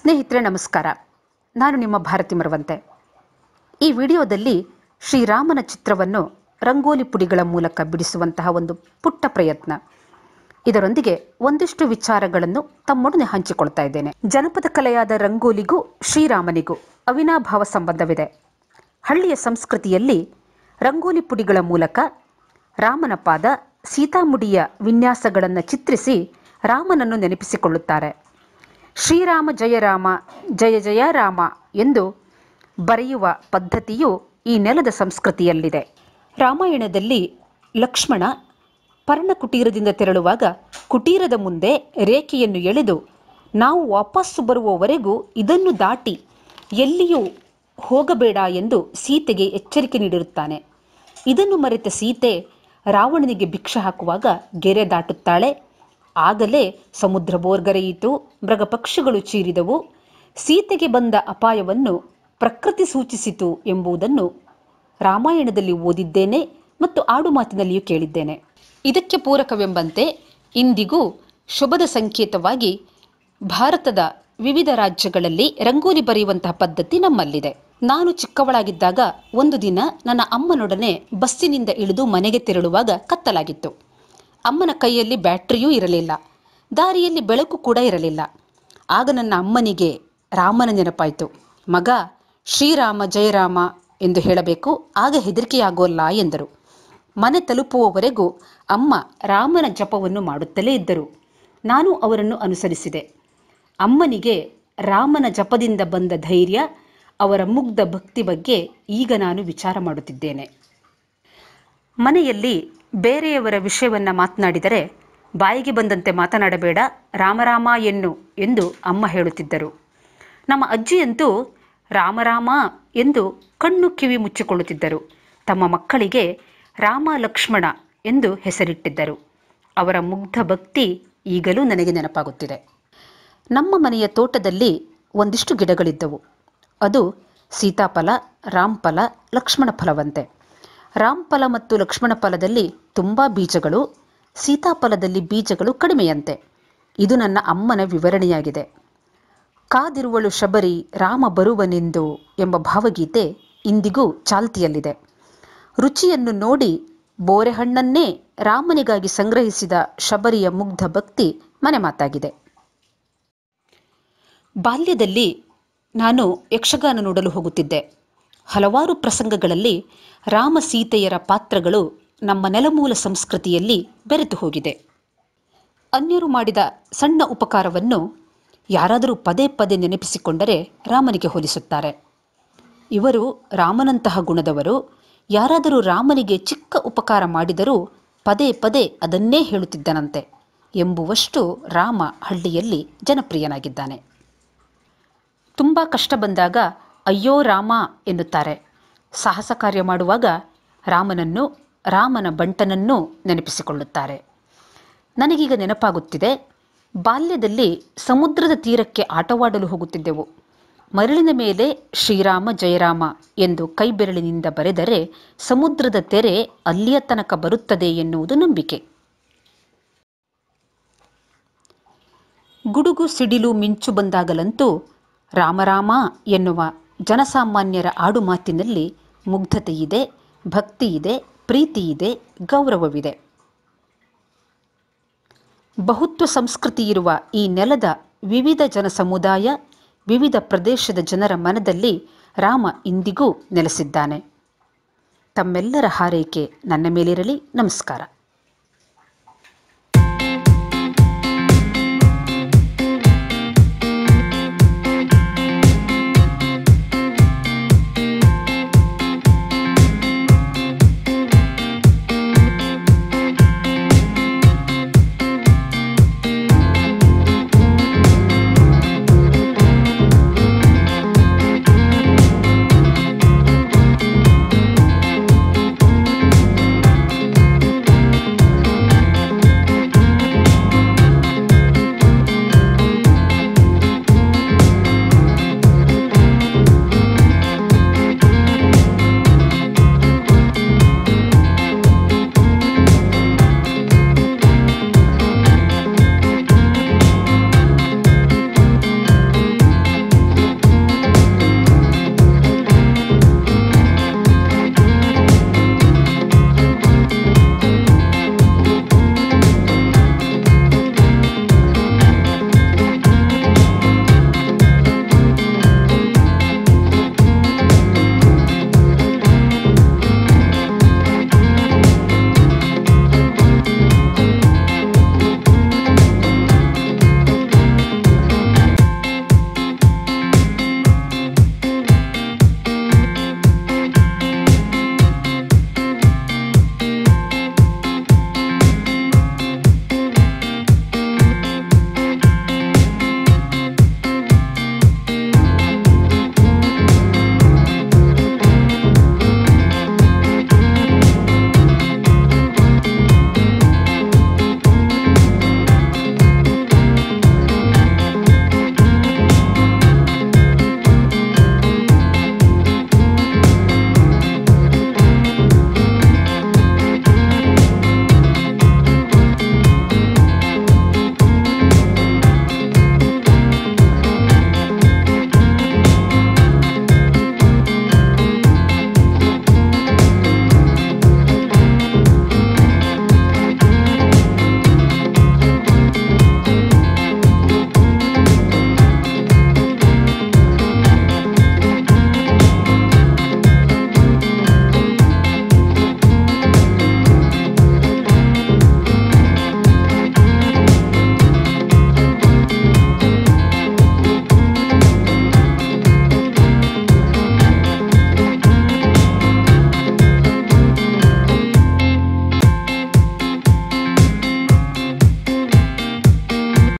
ಸ್ನೇಹಿತರೆ ನಮಸ್ಕಾರ. ನಾನು ನಿಮ್ಮ ಭಾರತಿ ಮರವಂತೆ. ಈ ವಿಡಿಯೋದಲ್ಲಿ ಶ್ರೀರಾಮನ ಚಿತ್ರವನ್ನು ರಂಗೋಲಿ ಪುಡಿಗಳ ಮೂಲಕ ಬಿಡಿಸುವಂತಹ ಒಂದು ಪುಟ್ಟ ಪ್ರಯತ್ನ. ಇದರೊಂದಿಗೆ ಒಂದಿಷ್ಟು ವಿಚಾರಗಳನ್ನು ತಮ್ಮೊಡನೆ ಹಂಚಿಕೊಳ್ತಾ ಇದ್ದೇನೆ. ಜನಪದ ಕಲೆಯಾದ ರಂಗೋಲಿಗೂ ಶ್ರೀರಾಮನಿಗೂ ಅವಿನಾಭಾವ ಸಂಬಂಧವಿದೆ. ಹಳ್ಳಿಯ ಸಂಸ್ಕೃತಿಯಲ್ಲಿ ರಂಗೋಲಿ ಪುಡಿಗಳ ಮೂಲಕ ರಾಮನ ಪಾದ, ಸೀತಾಮುಡಿಯ ವಿನ್ಯಾಸಗಳನ್ನು ಚಿತ್ರಿಸಿ ರಾಮನನ್ನು ನೆನಪಿಸಿಕೊಳ್ಳುತ್ತಾರೆ. ಶ್ರೀರಾಮ ಜಯ ರಾಮ, ಜಯ ಜಯ ರಾಮ ಎಂದು ಬರೆಯುವ ಪದ್ಧತಿಯು ಈ ನೆಲದ ಸಂಸ್ಕೃತಿಯಲ್ಲಿದೆ. ರಾಮಾಯಣದಲ್ಲಿ ಲಕ್ಷ್ಮಣ ಪರ್ಣಕುಟೀರದಿಂದ ತೆರಳುವಾಗ ಕುಟೀರದ ಮುಂದೆ ರೇಖೆಯನ್ನು ಎಳೆದು ನಾವು ವಾಪಸ್ಸು ಬರುವವರೆಗೂ ಇದನ್ನು ದಾಟಿ ಎಲ್ಲಿಯೂ ಹೋಗಬೇಡ ಎಂದು ಸೀತೆಗೆ ಎಚ್ಚರಿಕೆ ನೀಡಿರುತ್ತಾನೆ. ಇದನ್ನು ಮರೆತ ಸೀತೆ ರಾವಣನಿಗೆ ಭಿಕ್ಷೆ ಹಾಕುವಾಗ ಗೆರೆ ದಾಟುತ್ತಾಳೆ. ಆಗಲೇ ಸಮುದ್ರ ಬೋರ್ಗರೆಯಿತು, ಮೃಗಪಕ್ಷಿಗಳು ಚೀರಿದವು, ಸೀತೆಗೆ ಬಂದ ಅಪಾಯವನ್ನು ಪ್ರಕೃತಿ ಸೂಚಿಸಿತು ಎಂಬುದನ್ನು ರಾಮಾಯಣದಲ್ಲಿ ಓದಿದ್ದೇನೆ ಮತ್ತು ಆಡುಮಾತಿನಲ್ಲಿಯೂ ಕೇಳಿದ್ದೇನೆ. ಇದಕ್ಕೆ ಪೂರಕವೆಂಬಂತೆ ಇಂದಿಗೂ ಶುಭದ ಸಂಕೇತವಾಗಿ ಭಾರತದ ವಿವಿಧ ರಾಜ್ಯಗಳಲ್ಲಿ ರಂಗೋಲಿ ಬರೆಯುವಂತಹ ಪದ್ಧತಿ ನಮ್ಮಲ್ಲಿದೆ. ನಾನು ಚಿಕ್ಕವಳಾಗಿದ್ದಾಗ ಒಂದು ದಿನ ನನ್ನ ಅಮ್ಮನೊಡನೆ ಬಸ್ಸಿನಿಂದ ಇಳಿದು ಮನೆಗೆ ತೆರಳುವಾಗ ಕತ್ತಲಾಗಿತ್ತು. ಅಮ್ಮನ ಕೈಯಲ್ಲಿ ಬ್ಯಾಟ್ರಿಯೂ ಇರಲಿಲ್ಲ, ದಾರಿಯಲ್ಲಿ ಬೆಳಕು ಕೂಡ ಇರಲಿಲ್ಲ. ಆಗ ನನ್ನ ಅಮ್ಮನಿಗೆ ರಾಮನ ನೆನಪಾಯಿತು. ಮಗ, ಶ್ರೀರಾಮ ಜಯರಾಮ ಎಂದು ಹೇಳಬೇಕು, ಆಗ ಹೆದರಿಕೆಯಾಗೋಲ್ಲ ಎಂದರು. ಮನೆ ತಲುಪುವವರೆಗೂ ಅಮ್ಮ ರಾಮನ ಜಪವನ್ನು ಮಾಡುತ್ತಲೇ ಇದ್ದರು. ನಾನು ಅವರನ್ನು ಅನುಸರಿಸಿದೆ. ಅಮ್ಮನಿಗೆ ರಾಮನ ಜಪದಿಂದ ಬಂದ ಧೈರ್ಯ, ಅವರ ಮುಗ್ಧ ಭಕ್ತಿ ಬಗ್ಗೆ ಈಗ ನಾನು ವಿಚಾರ ಮಾಡುತ್ತಿದ್ದೇನೆ. ಮನೆಯಲ್ಲಿ ಬೇರೆಯವರ ವಿಷಯವನ್ನು ಮಾತನಾಡಿದರೆ ಬಾಯಿಗೆ ಬಂದಂತೆ ಮಾತನಾಡಬೇಡ, ರಾಮರಾಮ ಎನ್ನು ಎಂದು ಅಮ್ಮ ಹೇಳುತ್ತಿದ್ದರು. ನಮ್ಮ ಅಜ್ಜಿಯಂತೂ ರಾಮರಾಮ ಎಂದು ಕಣ್ಣು ಕಿವಿ ಮುಚ್ಚಿಕೊಳ್ಳುತ್ತಿದ್ದರು. ತಮ್ಮ ಮಕ್ಕಳಿಗೆ ರಾಮ ಲಕ್ಷ್ಮಣ ಎಂದು ಹೆಸರಿಟ್ಟಿದ್ದರು. ಅವರ ಮುಗ್ಧ ಭಕ್ತಿ ಈಗಲೂ ನನಗೆ ನೆನಪಾಗುತ್ತಿದೆ. ನಮ್ಮ ಮನೆಯ ತೋಟದಲ್ಲಿ ಒಂದಿಷ್ಟು ಗಿಡಗಳಿದ್ದವು. ಅದು ಸೀತಾಫಲ, ರಾಮಫಲ, ಲಕ್ಷ್ಮಣ ಫಲವಂತೆ. ರಾಮಫಲ ಮತ್ತು ಲಕ್ಷ್ಮಣ ಫಲದಲ್ಲಿ ತುಂಬ ಬೀಜಗಳು, ಸೀತಾಫಲದಲ್ಲಿ ಬೀಜಗಳು ಕಡಿಮೆಯಂತೆ. ಇದು ನನ್ನ ಅಮ್ಮನ ವಿವರಣೆಯಾಗಿದೆ. ಕಾದಿರುವಳು ಶಬರಿ ರಾಮ ಬರುವನೆಂದು ಎಂಬ ಭಾವಗೀತೆ ಇಂದಿಗೂ ಚಾಲ್ತಿಯಲ್ಲಿದೆ. ರುಚಿಯನ್ನು ನೋಡಿ ಬೋರೆಹಣ್ಣನ್ನೇ ರಾಮನಿಗಾಗಿ ಸಂಗ್ರಹಿಸಿದ ಶಬರಿಯ ಮುಗ್ಧ ಭಕ್ತಿ ಮನೆ ಮಾತಾಗಿದೆ. ಬಾಲ್ಯದಲ್ಲಿ ನಾನು ಯಕ್ಷಗಾನ ನೋಡಲು ಹೋಗುತ್ತಿದ್ದೆ. ಹಲವಾರು ಪ್ರಸಂಗಗಳಲ್ಲಿ ರಾಮ ಸೀತೆಯರ ಪಾತ್ರಗಳು ನಮ್ಮ ನೆಲಮೂಲ ಸಂಸ್ಕೃತಿಯಲ್ಲಿ ಬೆರೆತು ಹೋಗಿದೆ. ಅನ್ಯರು ಮಾಡಿದ ಸಣ್ಣ ಉಪಕಾರವನ್ನು ಯಾರಾದರೂ ಪದೇ ಪದೇ ನೆನಪಿಸಿಕೊಂಡರೆ ರಾಮನಿಗೆ ಹೋಲಿಸುತ್ತಾರೆ. ಇವರು ರಾಮನಂತಹ ಗುಣದವರು. ಯಾರಾದರೂ ರಾಮನಿಗೆ ಚಿಕ್ಕ ಉಪಕಾರ ಮಾಡಿದರೂ ಪದೇ ಪದೇ ಅದನ್ನೇ ಹೇಳುತ್ತಿದ್ದನಂತೆ ಎಂಬುವಷ್ಟು ರಾಮ ಹಳ್ಳಿಯಲ್ಲಿ ಜನಪ್ರಿಯನಾಗಿದ್ದಾನೆ. ತುಂಬ ಕಷ್ಟ ಬಂದಾಗ ಅಯ್ಯೋ ರಾಮ ಎನ್ನುತ್ತಾರೆ. ಸಾಹಸ ಕಾರ್ಯ ಮಾಡುವಾಗ ರಾಮನನ್ನು, ರಾಮನ ಬಂಟನನ್ನು ನೆನಪಿಸಿಕೊಳ್ಳುತ್ತಾರೆ. ನನಗೀಗ ನೆನಪಾಗುತ್ತಿದೆ, ಬಾಲ್ಯದಲ್ಲಿ ಸಮುದ್ರದ ತೀರಕ್ಕೆ ಆಟವಾಡಲು ಹೋಗುತ್ತಿದ್ದೆವು. ಮರಳಿನ ಮೇಲೆ ಶ್ರೀರಾಮ ಜಯರಾಮ ಎಂದು ಕೈಬೆರಳಿನಿಂದ ಬರೆದರೆ ಸಮುದ್ರದ ತೆರೆ ಅಲ್ಲಿಯ ತನಕ ಬರುತ್ತದೆ ಎನ್ನುವುದು ನಂಬಿಕೆ. ಗುಡುಗು ಸಿಡಿಲು ಮಿಂಚು ಬಂದಾಗಲಂತೂ ರಾಮರಾಮ ಎನ್ನುವ ಜನಸಾಮಾನ್ಯರ ಆಡುಮಾತಿನಲ್ಲಿ ಮುಗ್ಧತೆಯಿದೆ, ಭಕ್ತಿಯಿದೆ, ಪ್ರೀತಿಯಿದೆ, ಗೌರವವಿದೆ. ಬಹುತ್ವ ಸಂಸ್ಕೃತಿಯಿರುವ ಈ ನೆಲದ ವಿವಿಧ ಜನ ಸಮುದಾಯ, ವಿವಿಧ ಪ್ರದೇಶದ ಜನರ ಮನದಲ್ಲಿ ರಾಮ ಇಂದಿಗೂ ನೆಲೆಸಿದ್ದಾನೆ. ತಮ್ಮೆಲ್ಲರ ಹಾರೈಕೆ ನನ್ನ ಮೇಲಿರಲಿ. ನಮಸ್ಕಾರ.